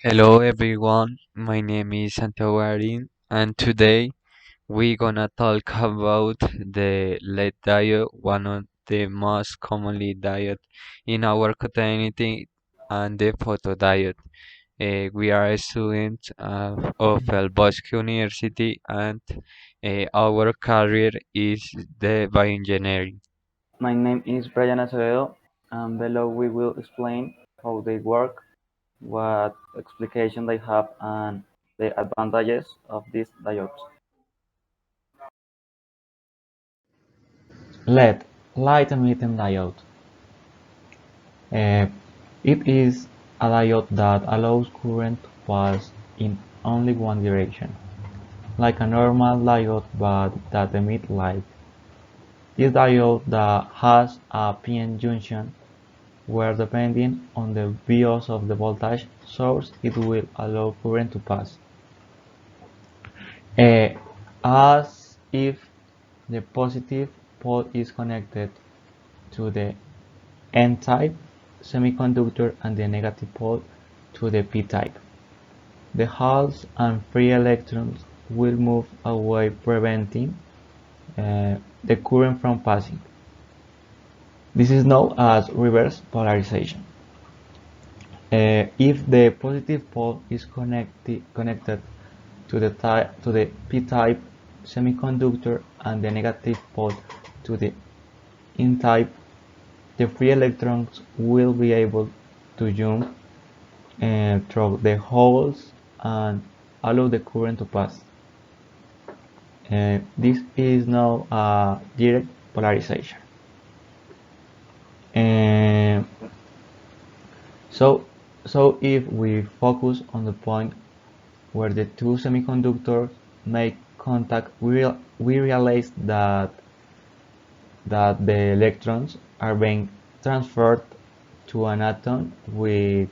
Hello everyone, my name is Santiago Arin, and today we're gonna talk about the LED diode, one of the most commonly diode in our community, and the photodiode. We are a student of El Bosque University, and our career is the bioengineering. My name is Brian Acevedo, and below we will explain how they work, what explication they have, and the advantages of these diodes. LED, light emitting diode. Uh, it is a diode that allows current to pass in only one direction, like a normal diode but that emits light. This diode that has a PN junction where depending on the bias of the voltage source it will allow current to pass. Uh, as if the positive pole is connected to the N-type semiconductor and the negative pole to the P-type. The holes and free electrons will move away, preventing the current from passing. This is known as reverse polarization. If the positive pole is connected to the P-type semiconductor and the negative pole to the N-type, the free electrons will be able to jump through the holes and allow the current to pass. This is now a direct polarization. And so, so if we focus on the point where the two semiconductors make contact, we realize that the electrons are being transferred to an atom with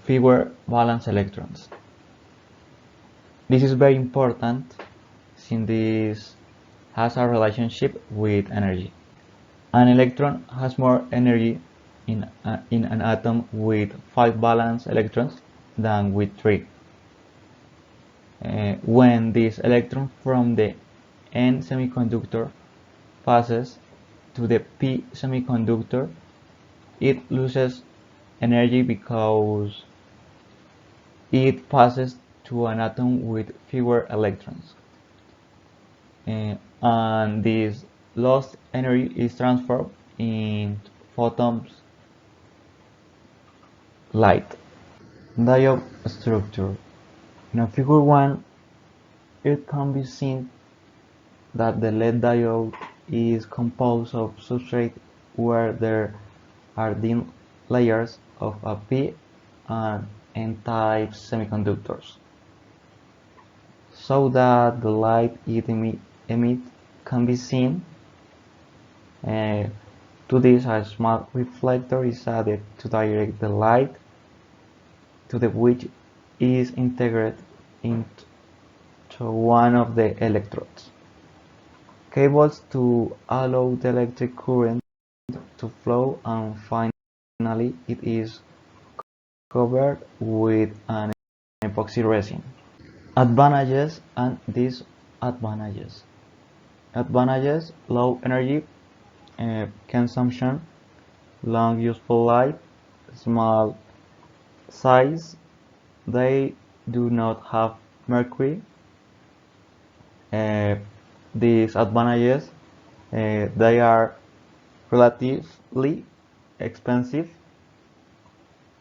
fewer valence electrons. This is very important since this has a relationship with energy. An electron has more energy in an atom with 5 valence electrons than with 3. When this electron from the N semiconductor passes to the P semiconductor, it loses energy because it passes to an atom with fewer electrons. And this lost energy is transferred in photons light. Diode structure. In figure 1, it can be seen that the LED diode is composed of substrate where there are thin layers of a P and N-type semiconductors, so that the light it emits can be seen. Uh, to this, a small reflector is added to direct the light to the which is integrated into one of the electrodes. Cables to allow the electric current to flow, and finally it is covered with an epoxy resin. Advantages and disadvantages. Advantages: low energy consumption, long useful life, small size, they do not have mercury. Uh, Disadvantages: they are relatively expensive,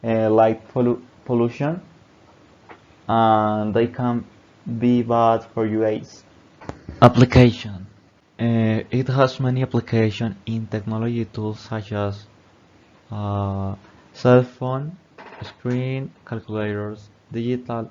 light pollution, and they can be bad for UAs. Application. It has many applications in technology tools such as uh, cell phone, screen, calculators, digital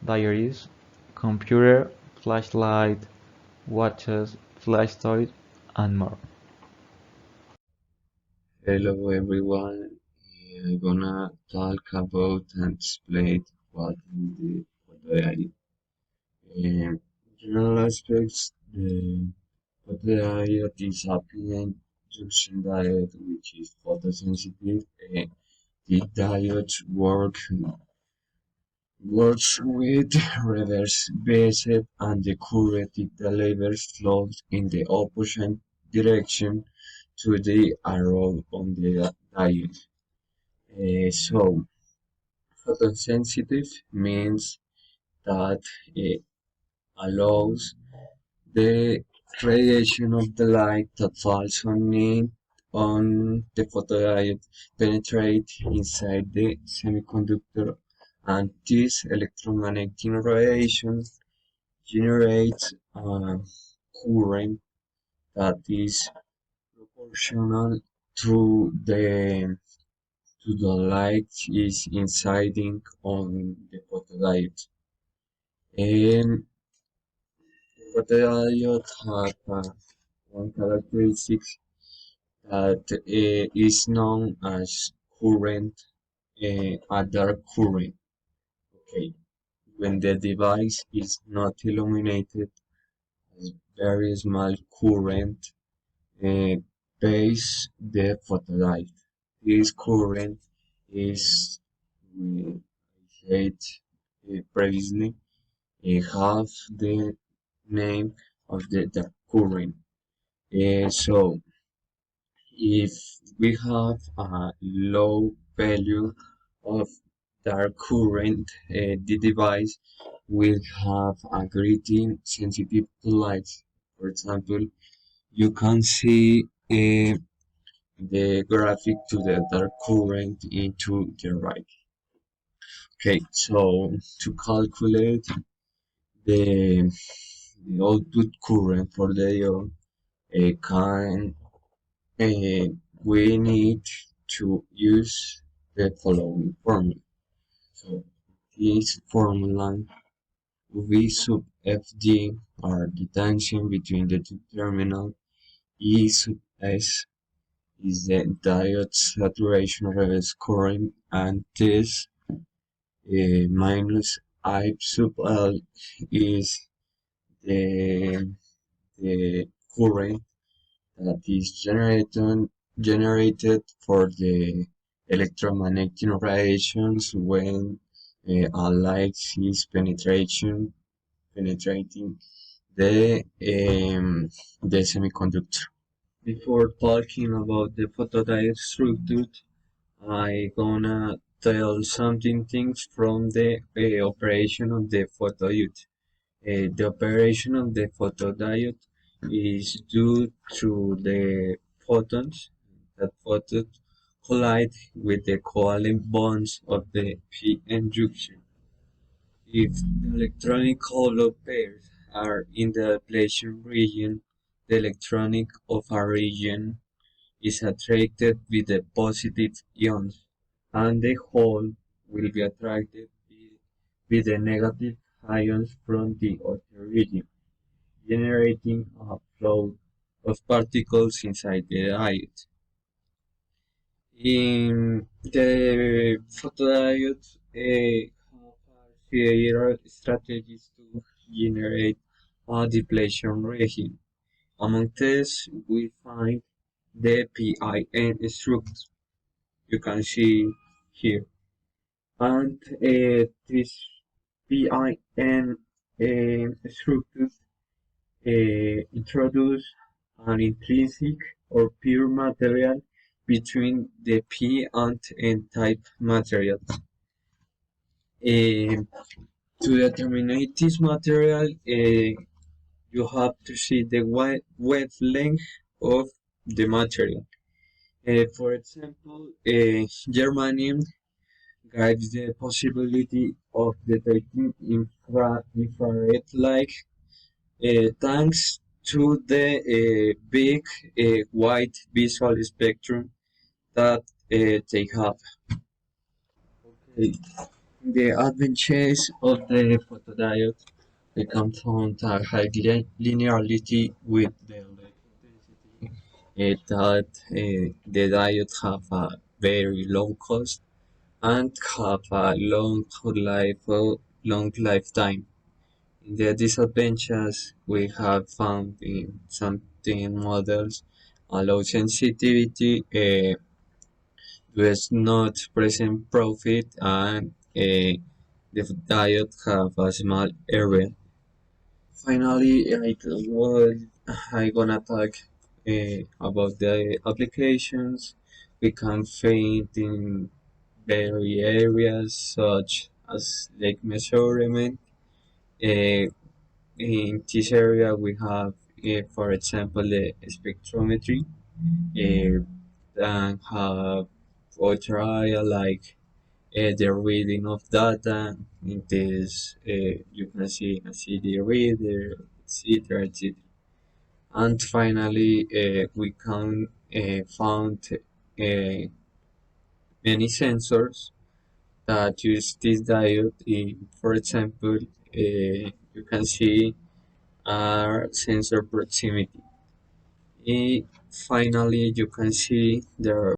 diaries, computer, flashlight, watches, flash toys, and more. Hello everyone, I'm gonna talk about and explain what is the photodiode. In general aspects, the photodiode is a PN junction diode which is photosensitive. The diodes work Works with reverse bias and the current it delivers flows in the opposite direction to the arrow on the diode. So photosensitive means that it allows the radiation of the light that falls on the photodiode penetrate inside the semiconductor, and this electromagnetic radiation generates a current that is proportional to the light is inciding on the photodiode. And photodiode have one characteristic that is known as current, a dark current. Okay, when the device is not illuminated, a very small current uh, base the photodiode. This current is, I said previously, half the name of the current. So if we have a low value of dark current, the device will have a greeting sensitive to light. For example, you can see the graphic to the dark current into the right. Okay, so to calculate the, the output current for the diode, can we need to use the following formula. So this formula V sub Fg are the tension between the two terminals. E sub S is the diode saturation reverse current, and this minus I sub L is the, the current that is generated for the electromagnetic radiations when a light is penetrating the semiconductor. Before talking about the photodiode structure, I gonna tell something things from the operation of the photodiode. The operation of the photodiode is due to the photons. That photons collide with the covalent bonds of the p-n junction. If the electronic hollow pairs are in the depletion region, the electronic of a region is attracted with the positive ions, and the hole will be attracted with the negative ions from the other region, generating a flow of particles inside the diode. In the photodiode, have several strategies to generate a depletion region. Among these, we find the PIN structure you can see here, and this PIN structures introduce an intrinsic or pure material between the P and N-type materials. To determine this material, you have to see the wavelength of the material. For example, germanium gives the possibility of detecting infrared light thanks to the big wide visual spectrum that they have. Okay. The advantages of the photodiode, we can find a high linearity with the light intensity, that the diode have a very low cost and have a long lifetime. The disadvantages we have found in some models, a low sensitivity does not present profit, and The diode have a small area. Finally, I gonna talk about the applications. We can find in very areas such as lake measurement. Uh, in this area, we have, for example, the spectrometry, and have other area like the reading of data. In this, you can see a CD reader, etc., etc. And finally, we can found many sensors that use this diode. For example, you can see our sensor proximity. Finally, you can see there